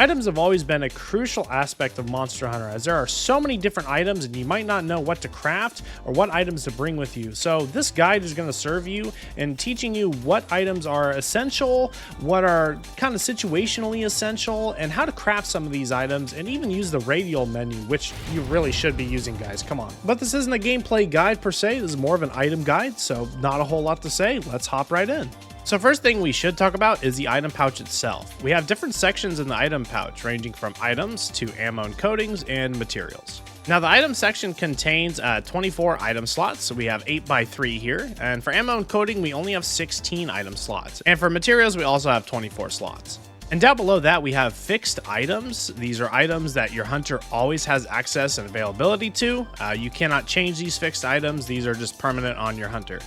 items have always been a crucial aspect of Monster Hunter, as there are so many different items and you might not know what to craft or what items to bring with you. So this guide is going to serve you in teaching you what items are essential, what are kind of situationally essential, and how to craft some of these items, and even use the Radial Menu, which you really should be using, guys. Come on. But this isn't a gameplay guide per se. This is more of an item guide, so not a whole lot to say. Let's hop right in. So first thing we should talk about is the item pouch itself. We have different sections in the item pouch, ranging from items to ammo and coatings and materials. Now the item section contains 24 item slots, so we have 8x3 here, and for ammo and coating we only have 16 item slots, and for materials we also have 24 slots. And down below that, we have fixed items. These are items that your hunter always has access and availability to. You cannot change these fixed items. These are just permanent on your hunter.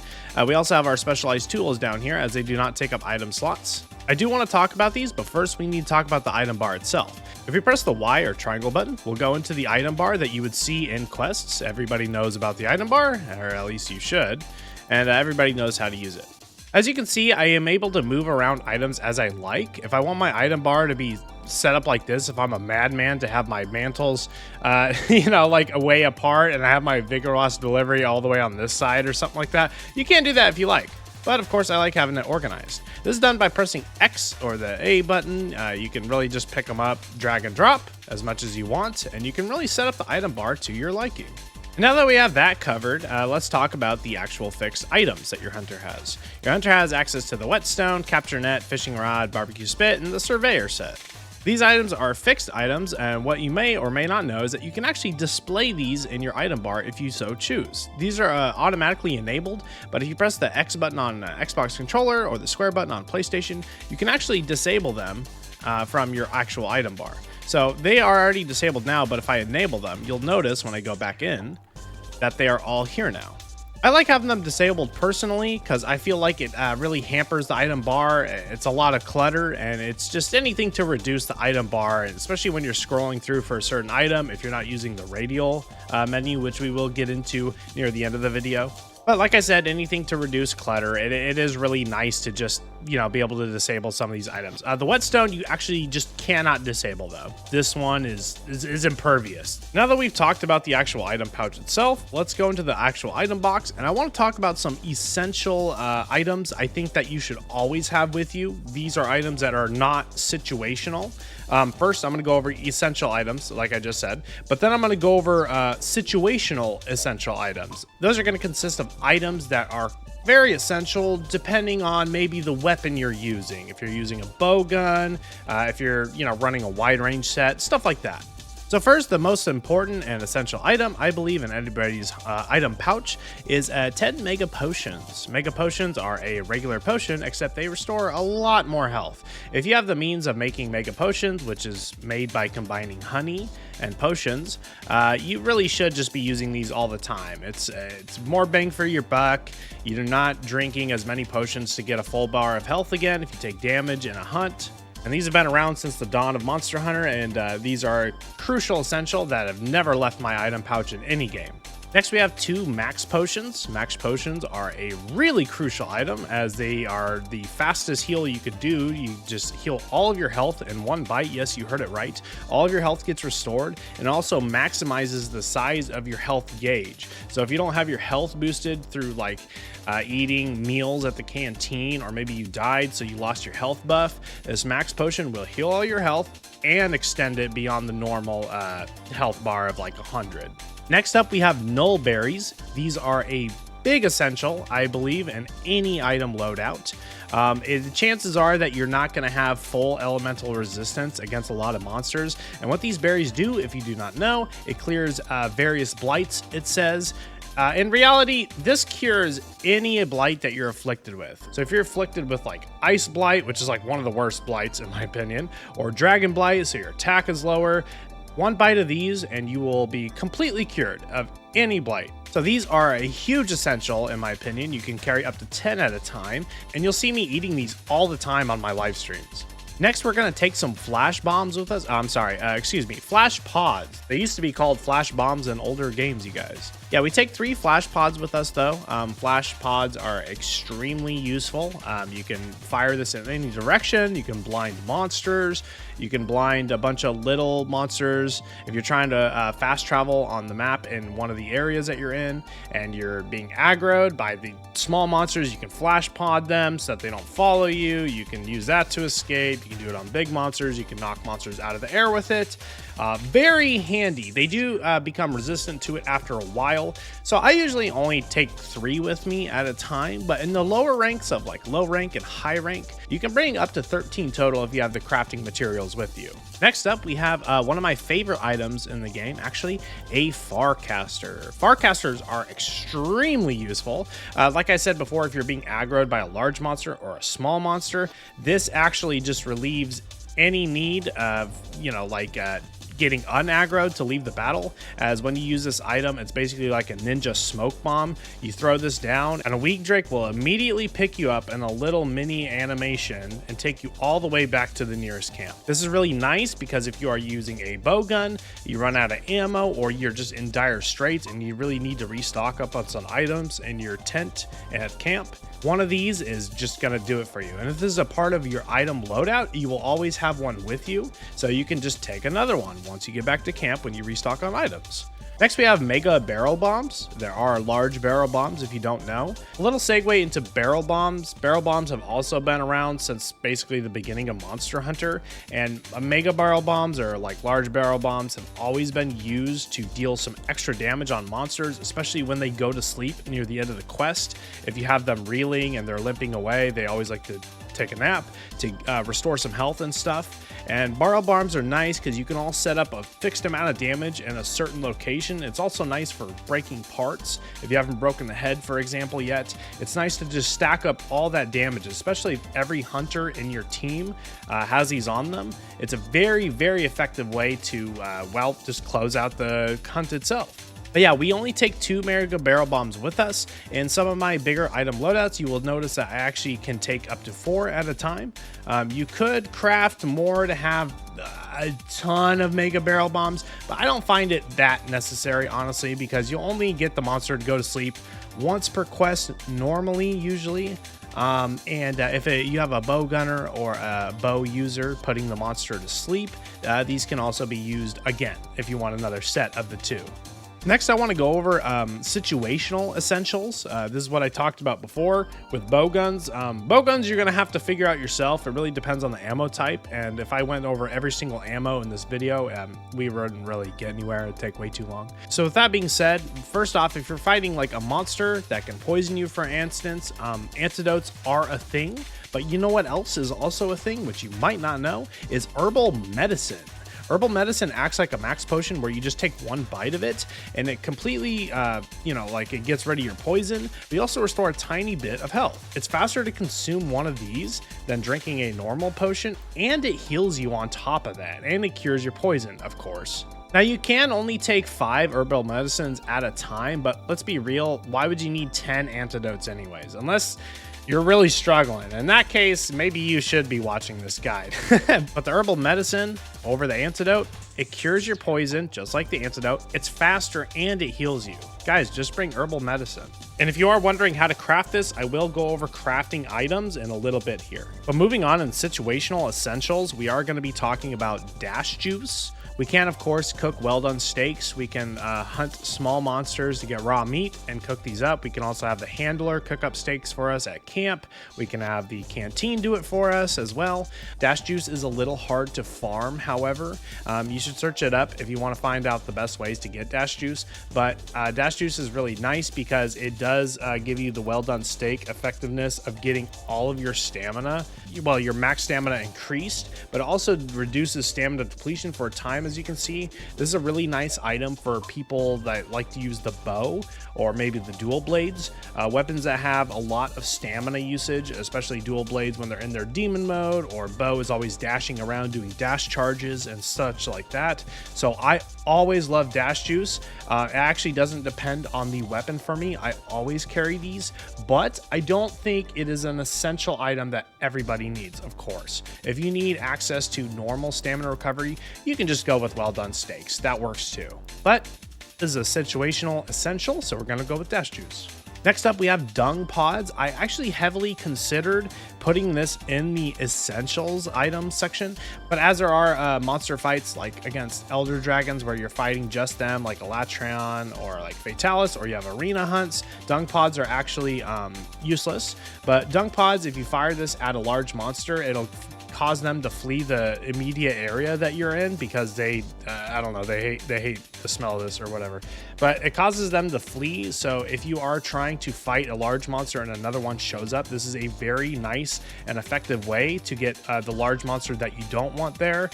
We also have our specialized tools down here, as they do not take up item slots. I do want to talk about these, but first we need to talk about the item bar itself. If you press the Y or triangle button, we'll go into the item bar that you would see in quests. Everybody knows about the item bar, or at least you should, and everybody knows how to use it. As you can see, I am able to move around items as I like. If I want my item bar to be set up like this, if I'm a madman, to have my mantles, like way apart, and I have my Vigorous delivery all the way on this side or something like that, you can do that if you like. But of course, I like having it organized. This is done by pressing X or the A button. You can really just pick them up, drag and drop as much as you want, and you can really set up the item bar to your liking. Now that we have that covered, let's talk about the actual fixed items that your hunter has. Your hunter has access to the whetstone, capture net, fishing rod, barbecue spit, and the surveyor set. These items are fixed items, and what you may or may not know is that you can actually display these in your item bar if you so choose. These are automatically enabled, but if you press the X button on Xbox controller or the square button on PlayStation, you can actually disable them from your actual item bar. So they are already disabled now, but if I enable them, you'll notice when I go back in that they are all here now. I like having them disabled personally because I feel like it really hampers the item bar. It's a lot of clutter, and it's just anything to reduce the item bar, especially when you're scrolling through for a certain item if you're not using the Radial menu, which we will get into near the end of the video. But like I said, anything to reduce clutter, it is really nice to just, be able to disable some of these items. The whetstone, you actually just cannot disable though. This one is impervious. Now that we've talked about the actual item pouch itself, let's go into the actual item box. And I want to talk about some essential items I think that you should always have with you. These are items that are not situational. First, I'm going to go over essential items, like I just said, but then I'm going to go over situational essential items. Those are going to consist of items that are very essential depending on maybe the weapon you're using. If you're using a bow gun, if you're running a wide range set, stuff like that. So first, the most important and essential item, I believe, in anybody's item pouch is 10 Mega Potions. Mega Potions are a regular potion, except they restore a lot more health. If you have the means of making Mega Potions, which is made by combining honey and potions, you really should just be using these all the time. It's more bang for your buck. You're not drinking as many potions to get a full bar of health again if you take damage in a hunt. And these have been around since the dawn of Monster Hunter, and these are crucial essential that have never left my item pouch in any game. Next, we have 2 Max Potions. Max Potions are a really crucial item, as they are the fastest heal you could do. You just heal all of your health in one bite. Yes, you heard it right. All of your health gets restored, and also maximizes the size of your health gauge. So if you don't have your health boosted through eating meals at the canteen, or maybe you died so you lost your health buff, this Max Potion will heal all your health and extend it beyond the normal health bar of 100. Next up, we have Null Berries. These are a big essential, I believe, in any item loadout. The chances are that you're not going to have full elemental resistance against a lot of monsters. And what these berries do, if you do not know, it clears various blights, it says. In reality, this cures any blight that you're afflicted with. So if you're afflicted with Ice Blight, which is one of the worst blights in my opinion, or Dragon Blight, so your attack is lower, one bite of these and you will be completely cured of any blight. So these are a huge essential in my opinion. You can carry up to 10 at a time, and you'll see me eating these all the time on my live streams. Next, we're going to take some flash bombs with us. Flash pods. They used to be called flash bombs in older games, you guys. Yeah, we take 3 flash pods with us though. Flash pods are extremely useful. You can fire this in any direction. You can blind monsters. You can blind a bunch of little monsters. If you're trying to fast travel on the map in one of the areas that you're in and you're being aggroed by the small monsters, you can flash pod them so that they don't follow you. You can use that to escape. You can do it on big monsters. You can knock monsters out of the air with it. Very handy. They do become resistant to it after a while. So I usually only take 3 with me at a time, but in the lower ranks of like low rank and high rank, you can bring up to 13 total if you have the crafting materials with you. Next up, we have one of my favorite items in the game, actually, a Farcaster. Farcasters are extremely useful. Like I said before, if you're being aggroed by a large monster or a small monster, this actually just relieves any need of, getting unaggroed to leave the battle, as when you use this item, it's basically like a ninja smoke bomb. You throw this down and a weak Drake will immediately pick you up in a little mini animation and take you all the way back to the nearest camp. This is really nice because if you are using a bow gun, you run out of ammo, or you're just in dire straits and you really need to restock up on some items in your tent at camp, one of these is just going to do it for you. And if this is a part of your item loadout, you will always have one with you, so you can just take another one once you get back to camp when you restock on items. Next, we have mega barrel bombs. There are large barrel bombs if you don't know. A little segue into barrel bombs. Barrel bombs have also been around since basically the beginning of Monster Hunter, and mega barrel bombs, or like large barrel bombs, have always been used to deal some extra damage on monsters, especially when they go to sleep near the end of the quest. If you have them reeling and they're limping away, they always like to take a nap to restore some health and stuff. And barrel bombs are nice because you can all set up a fixed amount of damage in a certain location. It's also nice for breaking parts. If you haven't broken the head, for example, yet, it's nice to just stack up all that damage, especially if every hunter in your team has these on them. It's a very, very effective way to, just close out the hunt itself. But yeah, we only take 2 mega barrel bombs with us. In some of my bigger item loadouts, you will notice that I actually can take up to 4 at a time. You could craft more to have a ton of mega barrel bombs, but I don't find it that necessary, honestly, because you only get the monster to go to sleep once per quest normally, usually. If you have a bow gunner or a bow user putting the monster to sleep, these can also be used again if you want another set of the 2. Next, I want to go over situational essentials. This is what I talked about before with bow guns. Bow guns, you're going to have to figure out yourself. It really depends on the ammo type. And if I went over every single ammo in this video, we wouldn't really get anywhere. It'd take way too long. So with that being said, first off, if you're fighting like a monster that can poison you, for instance, antidotes are a thing. But you know what else is also a thing, which you might not know, is herbal medicine. Herbal medicine acts like a max potion where you just take 1 bite of it and it completely, it gets rid of your poison. But you also restore a tiny bit of health. It's faster to consume one of these than drinking a normal potion, and it heals you on top of that, and it cures your poison, of course. Now, you can only take 5 herbal medicines at a time, but let's be real, why would you need 10 antidotes anyways? Unless you're really struggling. In that case, maybe you should be watching this guide. But the herbal medicine over the antidote, it cures your poison just like the antidote. It's faster and it heals you. Guys, just bring herbal medicine. And if you are wondering how to craft this, I will go over crafting items in a little bit here. But moving on in situational essentials, we are going to be talking about dash juice. We can, of course, cook well-done steaks. We can hunt small monsters to get raw meat and cook these up. We can also have the handler cook up steaks for us at camp. We can have the canteen do it for us as well. Dash juice is a little hard to farm, however. You should search it up if you want to find out the best ways to get dash juice. But dash juice is really nice because it does give you the well-done steak effectiveness of getting all of your stamina, well, your max stamina increased, but it also reduces stamina depletion for a time. As you can see, this is a really nice item for people that like to use the bow or maybe the dual blades, weapons that have a lot of stamina usage, especially dual blades when they're in their demon mode, or bow is always dashing around doing dash charges and such like that. So I always love dash juice. It actually doesn't depend on the weapon for me. I always carry these, but I don't think it is an essential item that everybody needs, of course. If you need access to normal stamina recovery, you can just go with well done steaks. That works too. But This is a situational essential, so we're going to go with dash juice. Next up, we have dung pods. I actually heavily considered putting this in the essentials items section, but as there are monster fights like against elder dragons where you're fighting just them, like Alatreon or like Fatalis, or you have arena hunts, dung pods are actually useless. But dung pods, if you fire this at a large monster, it'll cause them to flee the immediate area that you're in, because they I don't know, they hate the smell of this or whatever, but it causes them to flee. So if you are trying to fight a large monster and another one shows up, this is a very nice and effective way to get the large monster that you don't want there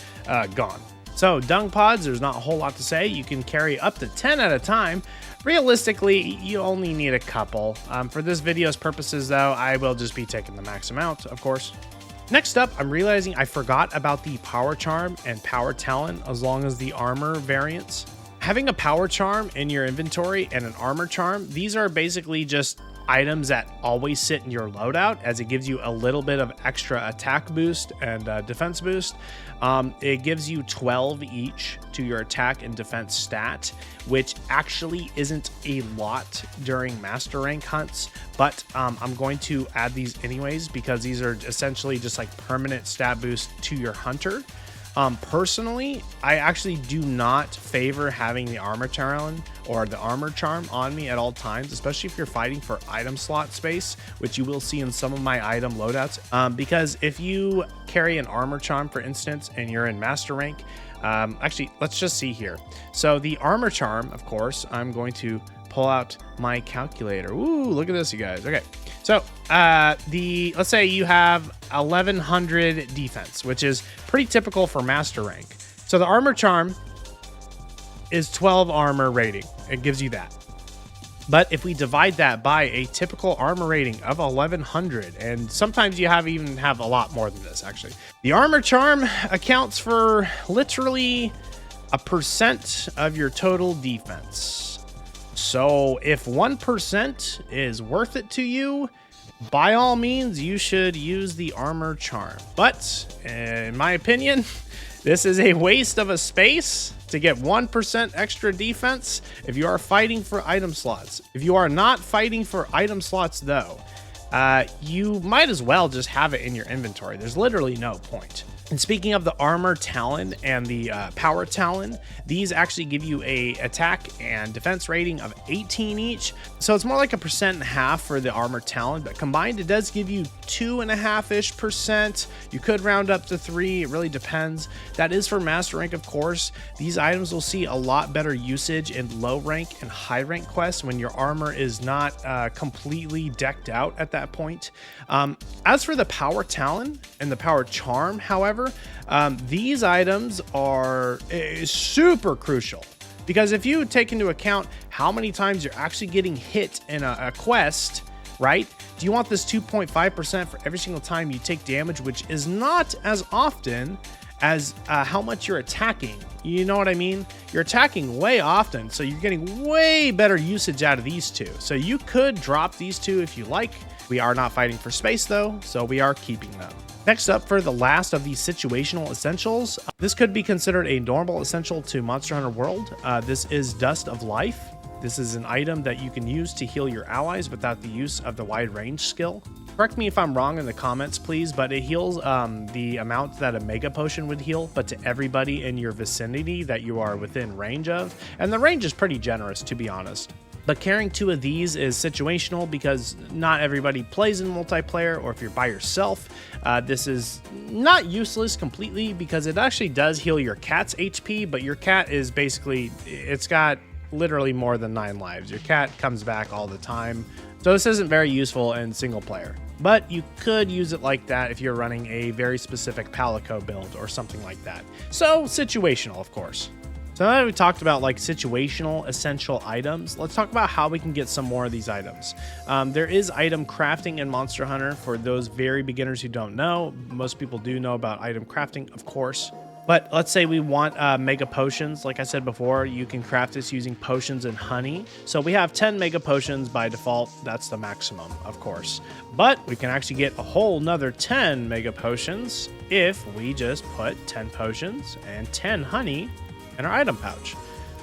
gone. So dung pods, there's not a whole lot to say. You can carry up to 10 at a time. Realistically, you only need a couple. For this video's purposes though, I will just be taking the max amount, of course. Next up, I'm realizing I forgot about the Power Charm and Power Talon, as long as the armor variants. Having a Power Charm in your inventory and an Armor Charm, these are basically just items that always sit in your loadout, as it gives you a little bit of extra attack boost and defense boost. It gives you 12 each to your attack and defense stat, which actually isn't a lot during master rank hunts, but I'm going to add these anyways because these are essentially just like permanent stat boost to your hunter. Personally, I actually do not favor having the Armor Talon or the Armor Charm on me at all times, especially if you're fighting for item slot space, which you will see in some of my item loadouts. Because if you carry an Armor Charm, for instance, and you're in master rank, actually, let's just see here. So the Armor Charm, of course, I'm going to pull out my calculator. Ooh, look at this, you guys. Okay, so let's say you have 1100 defense, which is pretty typical for master rank. So the Armor Charm is 12 armor rating. It gives you that. But if we divide that by a typical armor rating of 1100, and sometimes you even have a lot more than this, actually. The Armor Charm accounts for literally 1% of your total defense. So if 1% is worth it to you, by all means, you should use the Armor Charm. But in my opinion, this is a waste of a space to get 1% extra defense if you are fighting for item slots. If you are not fighting for item slots though, you might as well just have it in your inventory. There's literally no point. And speaking of the Armor Talon and the Power Talon, these actually give you a attack and defense rating of 18 each. So it's more like 1.5% for the Armor Talon, but combined it does give you 2.5%. You could round up to 3. It really depends. That is for master rank, of course. These items will see a lot better usage in low rank and high rank quests when your armor is not completely decked out at that point. As for the Power Talon and the Power Charm, however, these items are super crucial, because if you take into account how many times you're actually getting hit in a quest, right? Do you want this 2.5% for every single time you take damage, which is not as often as how much you're attacking? You know what I mean? You're attacking way often, so you're getting way better usage out of these two. So you could drop these two if you like. We are not fighting for space though, so we are keeping them. Next up, for the last of these situational essentials, this could be considered a normal essential to Monster Hunter World. This is Dust of Life. This is an item that you can use to heal your allies without the use of the wide range skill. Correct me if I'm wrong in the comments, please, but it heals the amount that a Mega Potion would heal, but to everybody in your vicinity that you are within range of. And the range is pretty generous, to be honest. But carrying 2 of these is situational because not everybody plays in multiplayer, or if you're by yourself, this is not useless completely because it actually does heal your cat's HP, but your cat is basically, it's got literally more than 9 lives. Your cat comes back all the time. So this isn't very useful in single player, but you could use it like that if you're running a very specific Palico build or something like that. So situational, of course. So now that we talked about like situational essential items, let's talk about how we can get some more of these items. There is item crafting in Monster Hunter for those very beginners who don't know. Most people do know about item crafting, of course. But let's say we want mega potions. Like I said before, you can craft this using potions and honey. So we have 10 mega potions by default. That's the maximum, of course. But we can actually get a whole nother 10 mega potions if we just put 10 potions and 10 honey in our item pouch.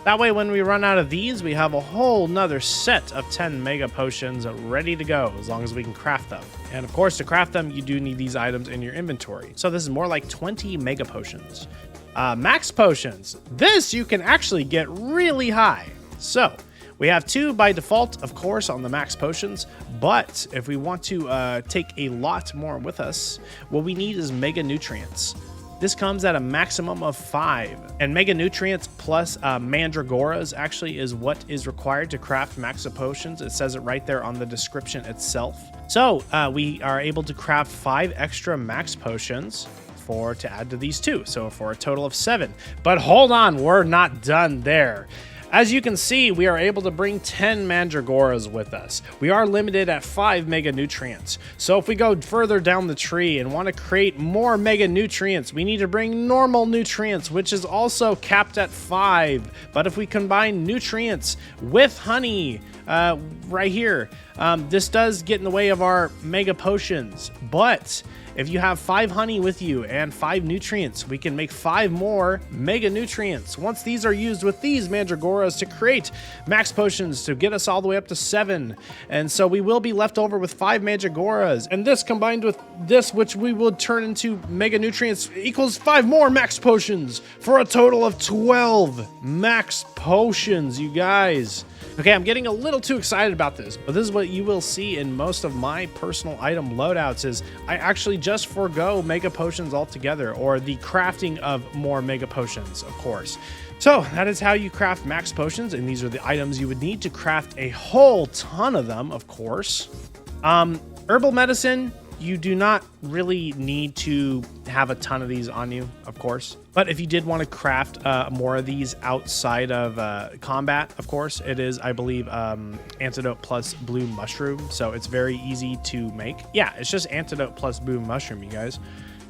That way, when we run out of these, we have a whole nother set of 10 mega potions ready to go, as long as we can craft them. And of course, to craft them, you do need these items in your inventory. So this is more like 20 mega potions. Max potions. This you can actually get really high. So we have 2 by default, of course, on the max potions. But if we want to take a lot more with us, what we need is mega nutrients. This comes at a maximum of 5, and mega nutrients plus mandragoras actually is what is required to craft max potions. It says it right there on the description itself. So we are able to craft 5 extra max potions to add to these 2, so for a total of 7. But hold on, we're not done there. As you can see, we are able to bring 10 mandragoras with us. We are limited at 5 mega nutrients. So if we go further down the tree and want to create more mega nutrients, we need to bring normal nutrients, which is also capped at 5. But if we combine nutrients with honey, right here, this does get in the way of our mega potions. But if you have 5 honey with you and 5 nutrients, we can make 5 more mega nutrients. Once these are used with these mandragoras to create max potions to get us all the way up to 7. And so we will be left over with 5 mandragoras. And this combined with this, which we will turn into mega nutrients, equals 5 more max potions for a total of 12 max potions, you guys. Okay, I'm getting a little too excited about this, but this is what you will see in most of my personal item loadouts is I actually just forego mega potions altogether, or the crafting of more mega potions, of course. So that is how you craft max potions, and these are the items you would need to craft a whole ton of them, of course. Herbal medicine, you do not really need to have a ton of these on you, of course. But if you did want to craft more of these outside of combat, of course, it is, I believe, antidote plus blue mushroom. So it's very easy to make. Yeah, it's just antidote plus blue mushroom, you guys.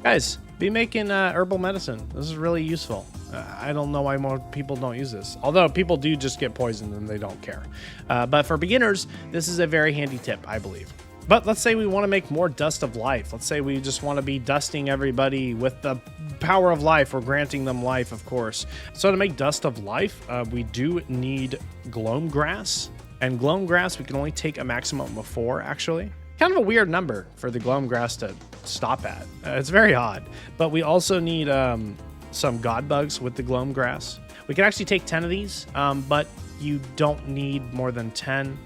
Guys, be making herbal medicine. This is really useful. I don't know why more people don't use this. Although people do just get poisoned and they don't care. But for beginners, this is a very handy tip, I believe. But let's say we want to make more Dust of Life. Let's say we just want to be dusting everybody with the power of life, or granting them life, of course. So to make Dust of Life, we do need Gloam Grass. And Gloam Grass, we can only take a maximum of 4, actually. Kind of a weird number for the Gloam Grass to stop at. It's very odd. But we also need some God Bugs with the Gloam Grass. We can actually take 10 of these, but you don't need more than 10.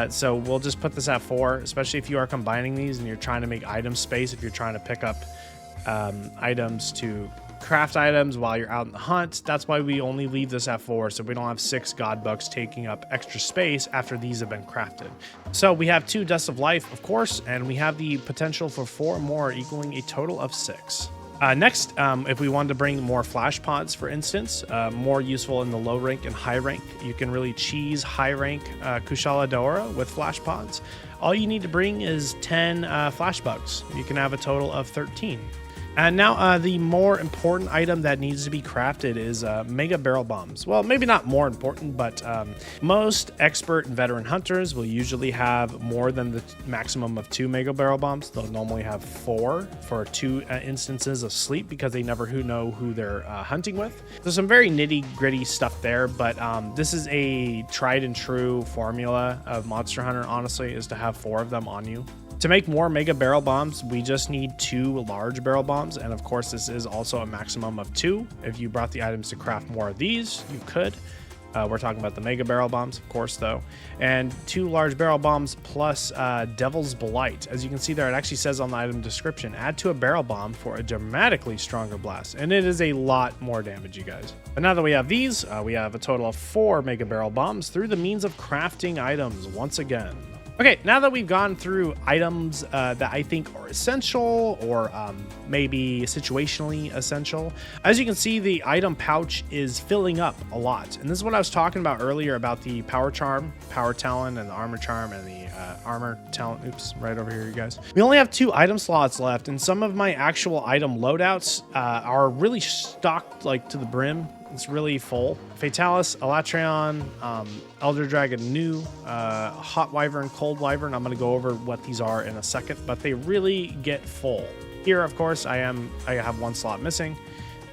So we'll just put this at 4, especially if you are combining these and you're trying to make item space, if you're trying to pick up items to craft items while you're out in the hunt. That's why we only leave this at 4, so we don't have 6 God Bugs taking up extra space after these have been crafted. So we have 2 Dust of Life, of course, and we have the potential for 4 more, equaling a total of 6. Next, if we wanted to bring more flash pods, for instance, more useful in the low rank and high rank, you can really cheese high rank Kushala Daora with flash pods. All you need to bring is 10 flash bugs. You can have a total of 13. And now the more important item that needs to be crafted is Mega Barrel Bombs. Well, maybe not more important, but most expert and veteran hunters will usually have more than the maximum of 2 Mega Barrel Bombs. They'll normally have 4 for 2 instances of sleep, because they never know who they're hunting with. There's some very nitty-gritty stuff there, but this is a tried and true formula of Monster Hunter, honestly, is to have 4 of them on you. To make more Mega Barrel Bombs, we just need 2 large barrel bombs, and of course this is also a maximum of 2. If you brought the items to craft more of these, you could. We're talking about the Mega Barrel Bombs, of course, though. And 2 large barrel bombs plus Devil's Blight. As you can see there, it actually says on the item description, add to a barrel bomb for a dramatically stronger blast. And it is a lot more damage, you guys. But now that we have these, we have a total of 4 Mega Barrel Bombs through the means of crafting items once again. Okay, now that we've gone through items that I think are essential, or maybe situationally essential, as you can see, the item pouch is filling up a lot. And this is what I was talking about earlier about the Power Charm, Power Talon, and the Armor Charm, and the Armor Talon. Oops, right over here, you guys. We only have 2 item slots left, and some of my actual item loadouts are really stocked like to the brim. It's really full. Fatalis, Alatreon, Elder Dragon New, Hot Wyvern, Cold Wyvern. I'm going to go over what these are in a second, but they really get full. Here, of course, I have 1 slot missing.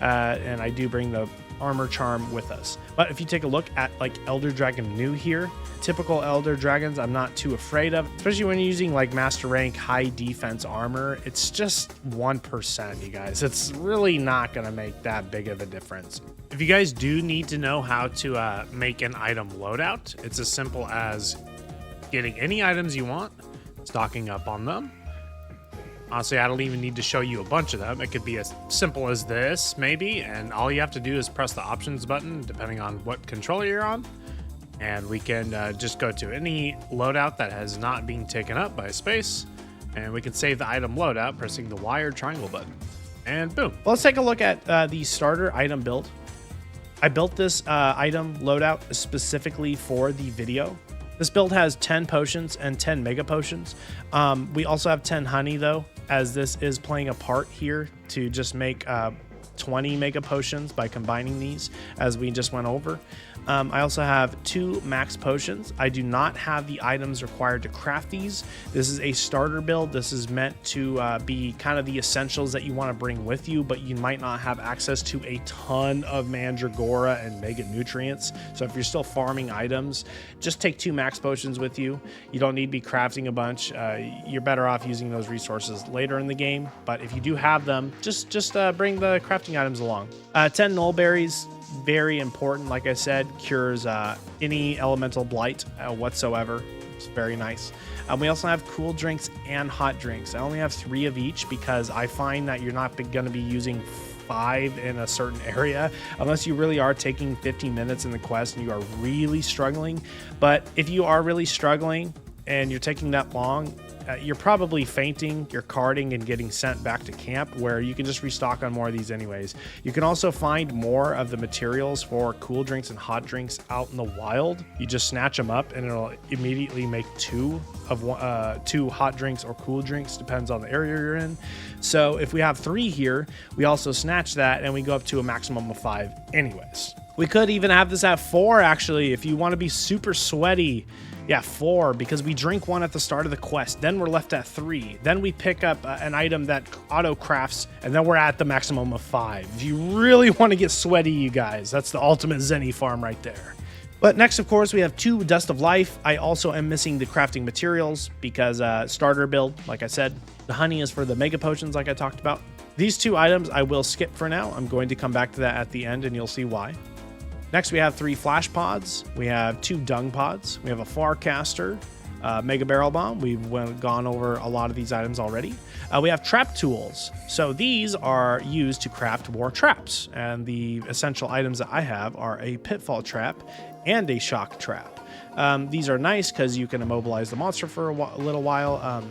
and I do bring the armor charm with us. But if you take a look at like Elder Dragon New here, typical Elder Dragons I'm not too afraid of, especially when you're using like master rank high defense armor. It's just 1%, you guys. It's really not going to make that big of a difference. If you guys do need to know how to make an item loadout, it's as simple as getting any items you want, stocking up on them. Honestly, I don't even need to show you a bunch of them. It could be as simple as this, maybe, and all you have to do is press the options button, depending on what controller you're on, and we can just go to any loadout that has not been taken up by space, and we can save the item loadout pressing the Y or triangle button, and boom. Well, let's take a look at the starter item build. I built this item loadout specifically for the video. This build has 10 potions and 10 mega potions. We also have 10 honey though, as this is playing a part here to just make 20 mega potions by combining these, as we just went over. I also have 2 max potions. I do not have the items required to craft these. This is a starter build. This is meant to be kind of the essentials that you want to bring with you, but you might not have access to a ton of mandragora and mega nutrients. So if you're still farming items, just take 2 max potions with you. You don't need to be crafting a bunch. You're better off using those resources later in the game. But if you do have them, just bring the crafting items along. 10 null berries. Very important, like I said, cures any elemental blight whatsoever. It's very nice. We also have cool drinks and hot drinks. I only have 3 of each because I find that you're not going to be using 5 in a certain area unless you really are taking 15 minutes in the quest and you are really struggling. But if you are really struggling and you're taking that long, you're probably fainting, you're carding, and getting sent back to camp, where you can just restock on more of these anyways. You can also find more of the materials for cool drinks and hot drinks out in the wild. You just snatch them up and it'll immediately make 2 hot drinks or cool drinks, depends on the area you're in. So if we have 3 here, we also snatch that and we go up to a maximum of 5 anyways. We could even have this at 4 actually, if you want to be super sweaty. Yeah, 4, because we drink 1 at the start of the quest. Then we're left at 3. Then we pick up an item that auto crafts, and then we're at the maximum of 5. If you really want to get sweaty, you guys, that's the ultimate Zenny farm right there. But next, of course, we have 2 Dust of Life. I also am missing the crafting materials because starter build, like I said. The honey is for the mega potions, like I talked about. These 2 items I will skip for now. I'm going to come back to that at the end, and you'll see why. Next, we have 3 flash pods. We have 2 dung pods. We have a Farcaster, mega barrel bomb. We've gone over a lot of these items already. We have trap tools. So these are used to craft more traps. And the essential items that I have are a pitfall trap and a shock trap. These are nice because you can immobilize the monster for a little while.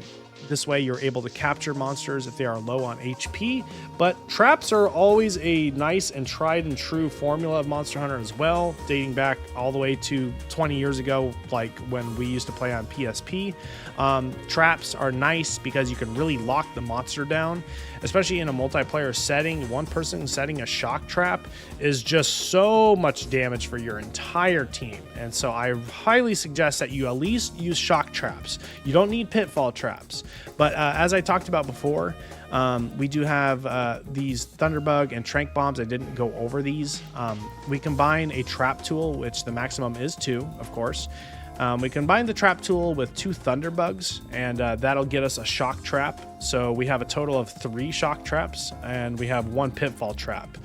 This way you're able to capture monsters if they are low on HP, but traps are always a nice and tried and true formula of Monster Hunter as well, dating back all the way to 20 years ago, like when we used to play on PSP. Traps are nice because you can really lock the monster down, especially in a multiplayer setting. One person setting a shock trap is just so much damage for your entire team, and so I highly suggest that you at least use shock traps. You don't need pitfall traps. But as I talked about before, we do have these Thunderbug and Trank Bombs. I didn't go over these. We combine a trap tool, which the maximum is 2, of course. We combine the trap tool with 2 Thunderbugs, and that'll get us a shock trap. So we have a total of 3 shock traps, and we have 1 pitfall trap.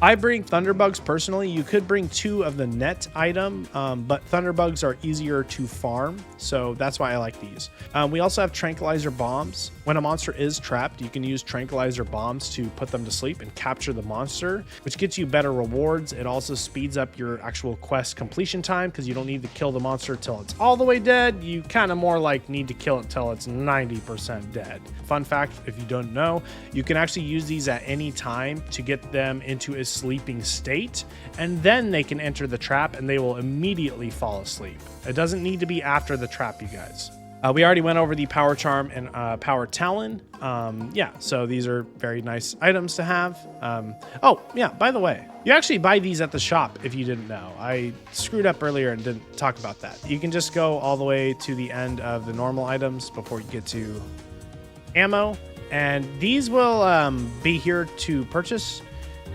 I bring Thunderbugs personally. You could bring 2 of the net item, but Thunderbugs are easier to farm, so that's why I like these. We also have Tranquilizer Bombs. When a monster is trapped, you can use Tranquilizer Bombs to put them to sleep and capture the monster, which gets you better rewards. It also speeds up your actual quest completion time because you don't need to kill the monster till it's all the way dead. You kind of more like need to kill it till it's 90% dead. Fun fact, if you don't know, you can actually use these at any time to get them into a sleeping state, and then they can enter the trap and they will immediately fall asleep. It doesn't need to be after the trap, you guys. We already went over the Power Charm and Power Talon. Yeah, so these are very nice items to have. Oh, yeah, by the way, you actually buy these at the shop if you didn't know. I screwed up earlier and didn't talk about that. You can just go all the way to the end of the normal items before you get to ammo, and these will be here to purchase.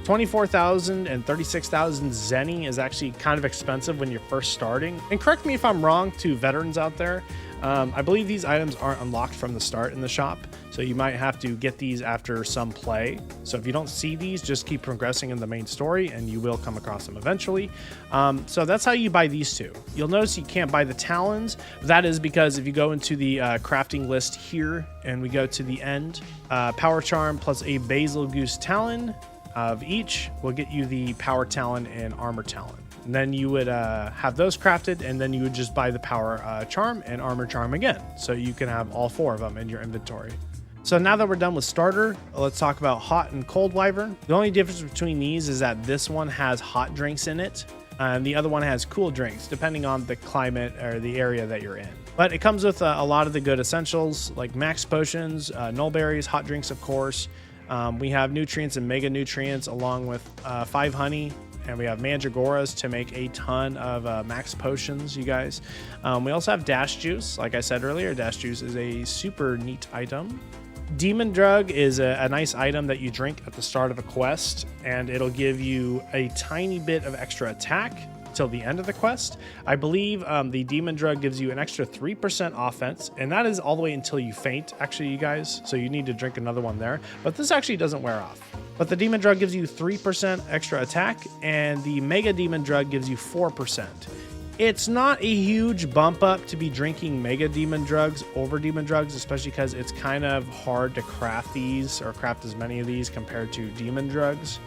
24,000 and 36,000 Zenny is actually kind of expensive when you're first starting. And correct me if I'm wrong to veterans out there. I believe these items aren't unlocked from the start in the shop, so you might have to get these after some play. So if you don't see these, just keep progressing in the main story and you will come across them eventually. So that's how you buy these two. You'll notice you can't buy the Talons. That is because if you go into the crafting list here and we go to the end, Power Charm plus a Basil Goose Talon of each will get you the Power Talon and Armor Talon. And then you would have those crafted, and then you would just buy the Power Charm and Armor Charm again. So you can have all 4 of them in your inventory. So now that we're done with starter, let's talk about hot and cold wyvern. The only difference between these is that this one has hot drinks in it, and the other one has cool drinks, depending on the climate or the area that you're in. But it comes with a lot of the good essentials, like max potions, null berries, hot drinks, of course. We have nutrients and mega nutrients along with 5 honey, and we have mandragoras to make a ton of max potions, you guys. We also have dash juice. Like I said earlier, dash juice is a super neat item. Demon drug is a nice item that you drink at the start of a quest, and it'll give you a tiny bit of extra attack till the end of the quest. I believe the demon drug gives you an extra 3% offense, and that is all the way until you faint, actually, you guys. So you need to drink another one there, but this actually doesn't wear off. But the demon drug gives you 3% extra attack, and the mega demon drug gives you 4%. It's not a huge bump up to be drinking mega demon drugs over demon drugs, especially because it's kind of hard to craft these or craft as many of these compared to demon drugs.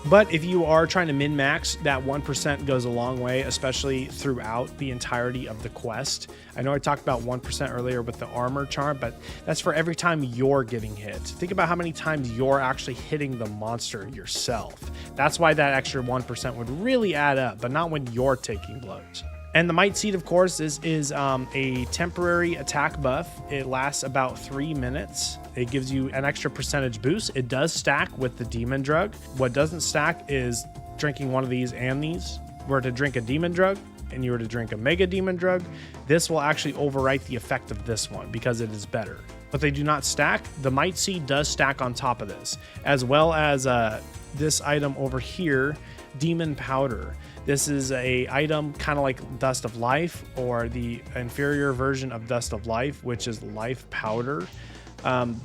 But if you are trying to min-max, that 1% goes a long way, especially throughout the entirety of the quest. I know I talked about 1% earlier with the armor charm, but that's for every time you're getting hit. Think about how many times you're actually hitting the monster yourself. That's why that extra 1% would really add up, but not when you're taking blows. And the Might Seed, of course, is a temporary attack buff. It lasts about 3 minutes. It gives you an extra percentage boost. It does stack with the demon drug. What doesn't stack is drinking one of these and these. Were to drink a demon drug and you were to drink a mega demon drug, this will actually overwrite the effect of this one because it is better. But they do not stack. The Might Seed does stack on top of this, as well as this item over here, Demon Powder. This is a item kind of like Dust of Life, or the inferior version of Dust of Life, which is Life Powder.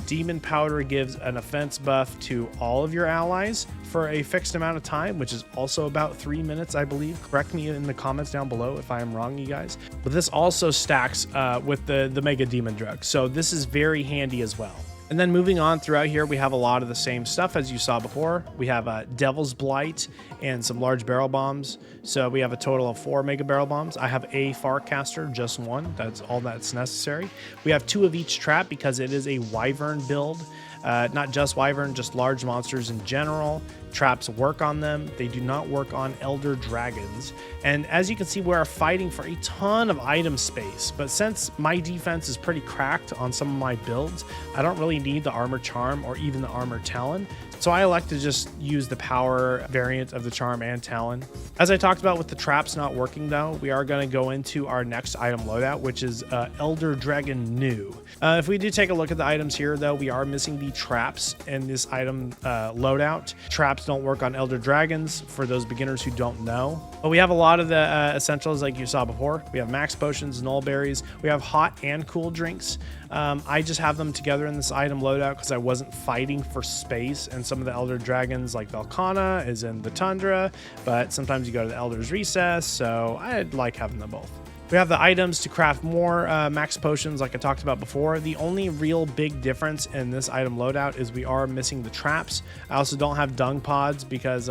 Demon Powder gives an offense buff to all of your allies for a fixed amount of time, which is also about 3 minutes, I believe. Correct me in the comments down below if I am wrong, you guys. But this also stacks with the Mega Demon Drug, so this is very handy as well. And then moving on throughout here, we have a lot of the same stuff as you saw before. We have Devil's Blight and some large barrel bombs. So we have a total of 4 mega barrel bombs. I have a Farcaster, just 1. That's all that's necessary. We have 2 of each trap because it is a Wyvern build. Not just Wyvern, just large monsters in general. Traps work on them. They do not work on Elder Dragons. And as you can see, we are fighting for a ton of item space. But since my defense is pretty cracked on some of my builds, I don't really need the Armor Charm or even the Armor Talon. So I elect to just use the power variant of the Charm and Talon. As I talked about with the traps not working though, we are going to go into our next item loadout, which is Elder Dragon New. If we do take a look at the items here though, we are missing the traps in this item loadout. Traps don't work on Elder Dragons for those beginners who don't know. But we have a lot of the essentials like you saw before. We have max potions, null berries. We have hot and cool drinks. I just have them together in this item loadout because I wasn't fighting for space, and some of the Elder Dragons like Velkhana is in the Tundra, but sometimes you go to the Elder's Recess, so I like having them both. We have the items to craft more max potions like I talked about before. The only real big difference in this item loadout is we are missing the traps. I also don't have dung pods because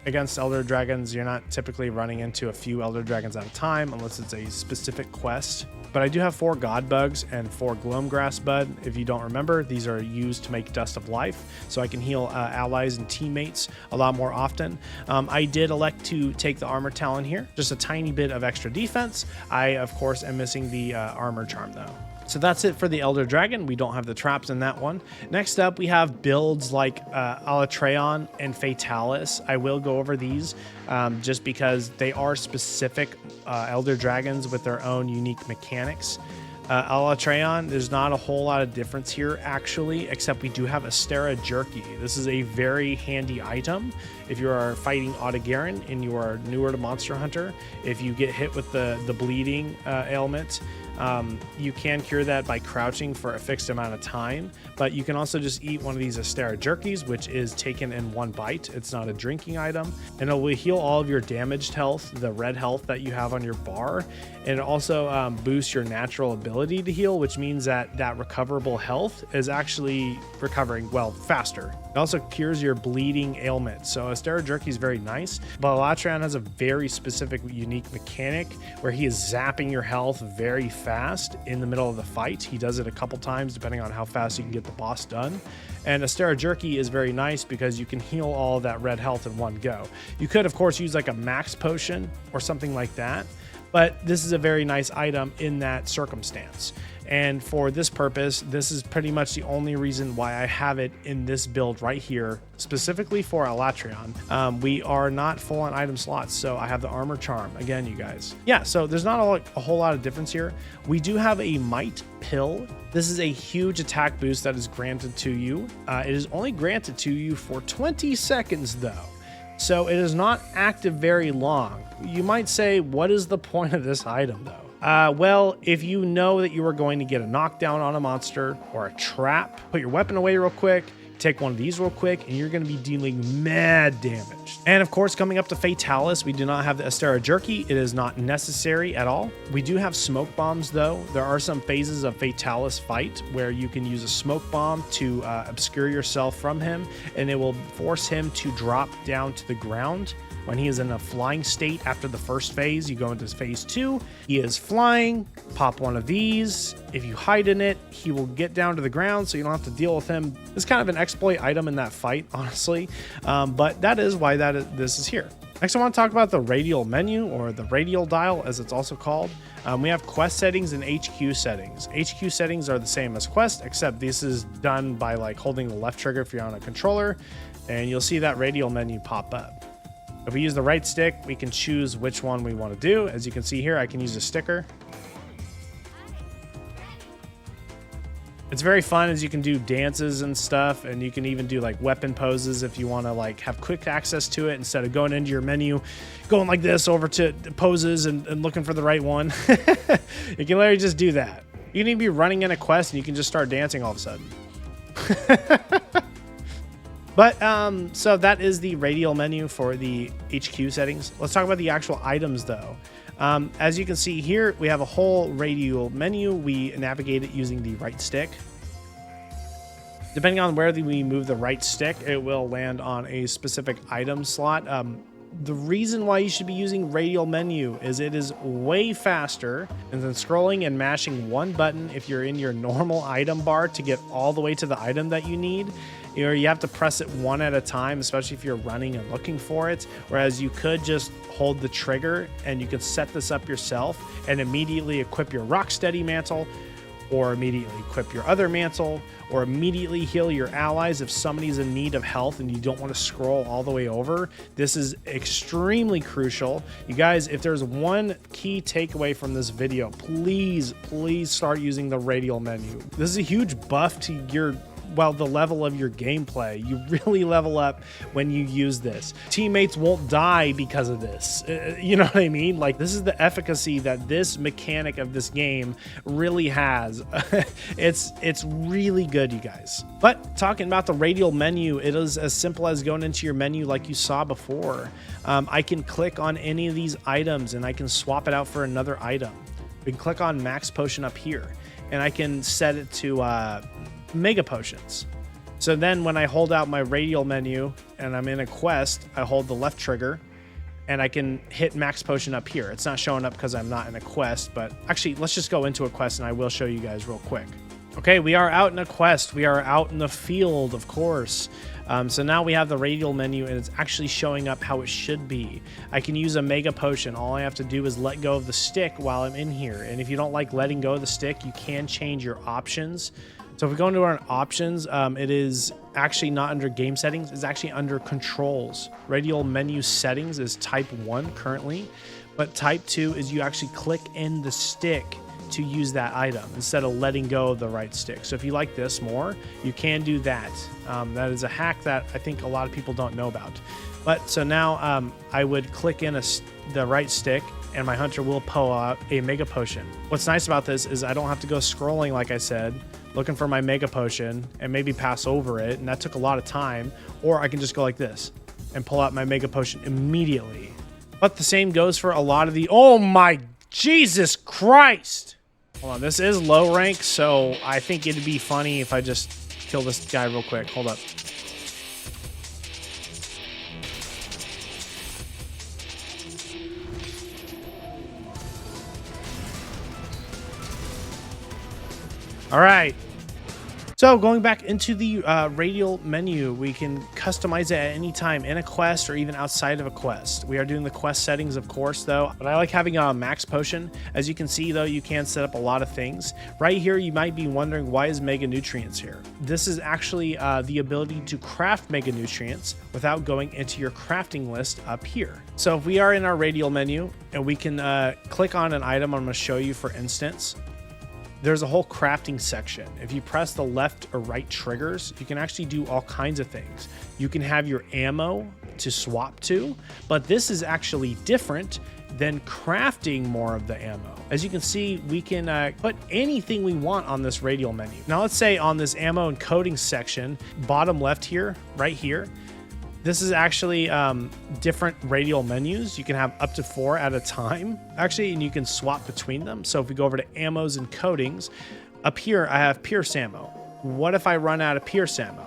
against Elder Dragons, you're not typically running into a few Elder Dragons at a time unless it's a specific quest. But I do have 4 God Bugs and 4 Gloamgrass Bud. If you don't remember, these are used to make Dust of Life, so I can heal allies and teammates a lot more often. I did elect to take the Armor Talon here, just a tiny bit of extra defense. I, of course, am missing the Armor Charm, though. So that's it for the Elder Dragon. We don't have the traps in that one. Next up, we have builds like Alatreon and Fatalis. I will go over these just because they are specific Elder Dragons with their own unique mechanics. Alatreon, there's not a whole lot of difference here actually, except we do have Astera Jerky. This is a very handy item if you are fighting Autogaron and you are newer to Monster Hunter. If you get hit with the bleeding ailment, you can cure that by crouching for a fixed amount of time, but you can also just eat one of these Astera Jerkies, which is taken in one bite. It's not a drinking item, and it will heal all of your damaged health, the red health that you have on your bar, and it also boosts your natural ability to heal, which means that recoverable health is actually recovering, well, faster. It also cures your bleeding ailment, so Astera Jerky is very nice, but Alatreon has a very specific, unique mechanic where he is zapping your health very fast in the middle of the fight. He does it a couple times depending on how fast you can get the boss done. And Astera Jerky is very nice because you can heal all of that red health in one go. You could, of course, use like a max potion or something like that, but this is a very nice item in that circumstance. And for this purpose, this is pretty much the only reason why I have it in this build right here, specifically for Alatreon. We are not full on item slots, so I have the armor charm again, you guys. Yeah, so there's not a whole lot of difference here. We do have a might pill. This is a huge attack boost that is granted to you. It is only granted to you for 20 seconds though, so it is not active very long. You might say, what is the point of this item though? Well, if you know that you are going to get a knockdown on a monster or a trap, put your weapon away real quick, take one of these real quick, and you're going to be dealing mad damage. And of course, coming up to Fatalis, we do not have the Astera Jerky. It is not necessary at all. We do have smoke bombs though. There are some phases of Fatalis fight where you can use a smoke bomb to obscure yourself from him, and it will force him to drop down to the ground. When he is in a flying state after the first phase, you go into phase 2. He is flying, pop one of these. If you hide in it, he will get down to the ground, so you don't have to deal with him. It's kind of an exploit item in that fight, honestly, but that is why this is here. Next, I want to talk about the Radial Menu, or the Radial Dial, as it's also called. We have quest settings and HQ settings. HQ settings are the same as quest, except this is done by like holding the left trigger if you're on a controller, and you'll see that Radial Menu pop up. If we use the right stick, we can choose which one we want to do. As you can see here, I can use a sticker. It's very fun as you can do dances and stuff, and you can even do like weapon poses if you want to like have quick access to it instead of going into your menu, going like this over to poses and looking for the right one. You can literally just do that. You can even be running in a quest and you can just start dancing all of a sudden. But so that is the Radial Menu for the HQ settings. Let's talk about the actual items though. As you can see here, we have a whole Radial Menu. We navigate it using the right stick. Depending on where we move the right stick, it will land on a specific item slot. The reason why you should be using Radial Menu is it is way faster than scrolling and mashing one button if you're in your normal item bar to get all the way to the item that you need. You have to press it one at a time, especially if you're running and looking for it. Whereas you could just hold the trigger and you can set this up yourself and immediately equip your Rocksteady mantle, or immediately equip your other mantle, or immediately heal your allies if somebody's in need of health and you don't want to scroll all the way over. This is extremely crucial. You guys, if there's one key takeaway from this video, please start using the Radial Menu. This is a huge buff to your, well, the level of your gameplay. You really level up when you use this. Teammates won't die because of this. You know what I mean? Like, this is the efficacy that this mechanic of this game really has. It's really good, you guys. But talking about the Radial Menu, it is as simple as going into your menu like you saw before. I can click on any of these items and I can swap it out for another item. We can click on Max Potion up here and I can set it to Mega Potions. So then when I hold out my Radial Menu and I'm in a quest, I hold the left trigger and I can hit Max Potion up here. It's not showing up because I'm not in a quest, but actually let's just go into a quest and I will show you guys real quick. Okay, we are out in a quest. We are out in the field, of course. So now we have the Radial Menu and it's actually showing up how it should be. I can use a Mega Potion. All I have to do is let go of the stick while I'm in here. And if you don't like letting go of the stick, you can change your options. So if we go into our options, it is actually not under game settings, it's actually under controls. Radial Menu settings is type 1 currently, but type 2 is you actually click in the stick to use that item instead of letting go of the right stick. So if you like this more, you can do that. That is a hack that I think a lot of people don't know about. But so now I would click in the right stick, and my hunter will pull out a mega potion. What's nice about this is I don't have to go scrolling, like I said, looking for my mega potion and maybe pass over it, and that took a lot of time. Or I can just go like this and pull out my mega potion immediately. But the same goes for a lot of the... Oh my Jesus Christ! Hold on, this is low rank, so I think it'd be funny if I just kill this guy real quick. Hold up. All right. So going back into the Radial menu, we can customize it at any time in a quest or even outside of a quest. We are doing the quest settings, of course, though. But I like having a max potion. As you can see, though, you can set up a lot of things. Right here, you might be wondering, why is Mega Nutrients here? This is actually the ability to craft Mega Nutrients without going into your crafting list up here. So if we are in our Radial menu and we can click on an item I'm going to show you, for instance, there's a whole crafting section. If you press the left or right triggers, you can actually do all kinds of things. You can have your ammo to swap to, but this is actually different than crafting more of the ammo. As you can see, we can put anything we want on this Radial menu. Now let's say on this ammo and coating section, bottom left here, right here, this is actually different Radial menus. You can have up to 4 at a time, actually, and you can swap between them. So if we go over to ammos and coatings, up here I have pierce ammo. What if I run out of pierce ammo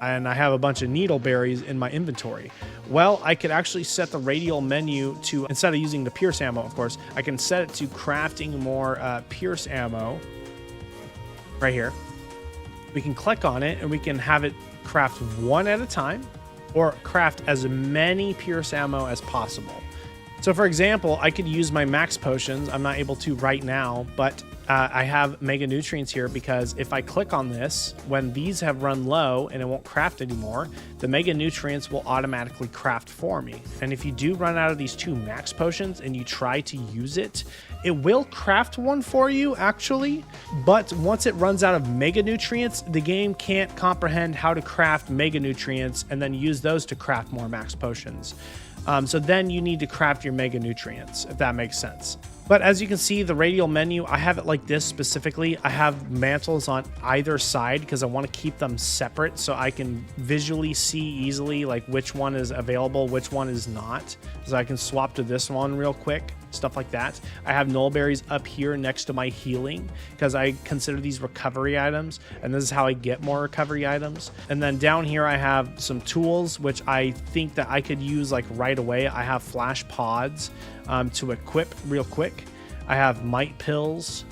and I have a bunch of needle berries in my inventory? Well, I could actually set the Radial menu to, instead of using the pierce ammo, of course, I can set it to crafting more pierce ammo right here. We can click on it and we can have it craft 1 at a time, or craft as many pierce ammo as possible. So for example, I could use my max potions. I'm not able to right now, but I have mega nutrients here because if I click on this, when these have run low and it won't craft anymore, the mega nutrients will automatically craft for me. And if you do run out of these 2 max potions and you try to use it, it will craft one for you actually, but once it runs out of mega nutrients, the game can't comprehend how to craft mega nutrients and then use those to craft more max potions. So then you need to craft your mega nutrients, if that makes sense. But as you can see, the Radial menu, I have it like this specifically. I have mantles on either side because I want to keep them separate so I can visually see easily like which one is available, which one is not. So I can swap to this one real quick, stuff like that. I have null berries up here next to my healing because I consider these recovery items, and this is how I get more recovery items. And then down here I have some tools which I think that I could use like right away. I have flash pods to equip real quick. I have might pills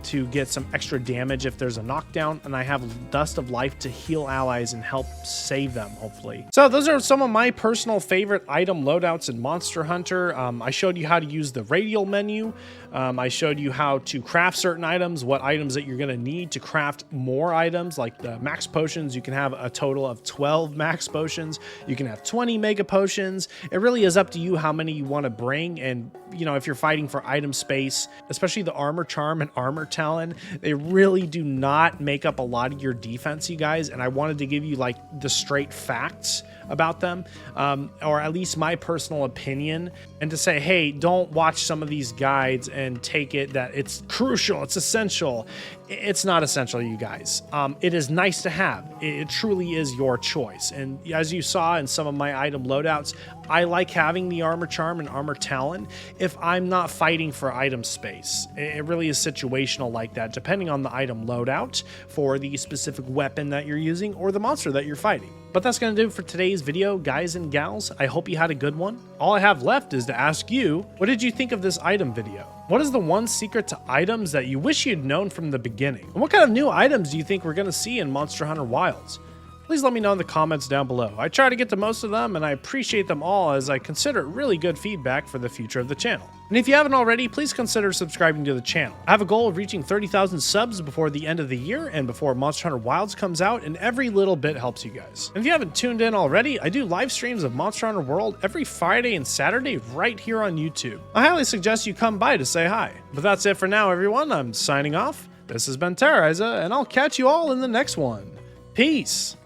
to get some extra damage if there's a knockdown, and I have Dust of Life to heal allies and help save them, hopefully. So those are some of my personal favorite item loadouts in Monster Hunter. I showed you how to use the Radial menu. I showed you how to craft certain items, what items that you're going to need to craft more items, like the max potions. You can have a total of 12 max potions. You can have 20 mega potions. It really is up to you how many you want to bring. And, you know, if you're fighting for item space, especially the Armor Charm and Armor Talon, they really do not make up a lot of your defense, you guys. And I wanted to give you like the straight facts about them, or at least my personal opinion, and to say, hey, don't watch some of these guides and take it that it's crucial, it's essential. It's not essential, you guys. It is nice to have. It truly is your choice. And as you saw in some of my item loadouts, I like having the Armor Charm and Armor Talon if I'm not fighting for item space. It really is situational like that, depending on the item loadout for the specific weapon that you're using or the monster that you're fighting. But that's going to do it for today's video, guys and gals. I hope you had a good one. All I have left is to ask you, what did you think of this item video? What is the one secret to items that you wish you'd known from the beginning? And what kind of new items do you think we're going to see in Monster Hunter Wilds? please let me know in the comments down below. I try to get to most of them, and I appreciate them all as I consider it really good feedback for the future of the channel. And if you haven't already, please consider subscribing to the channel. I have a goal of reaching 30,000 subs before the end of the year and before Monster Hunter Wilds comes out, and every little bit helps you guys. And if you haven't tuned in already, I do live streams of Monster Hunter World every Friday and Saturday right here on YouTube. I highly suggest you come by to say hi. But that's it for now, everyone. I'm signing off. This has been Terroriza, and I'll catch you all in the next one. Peace!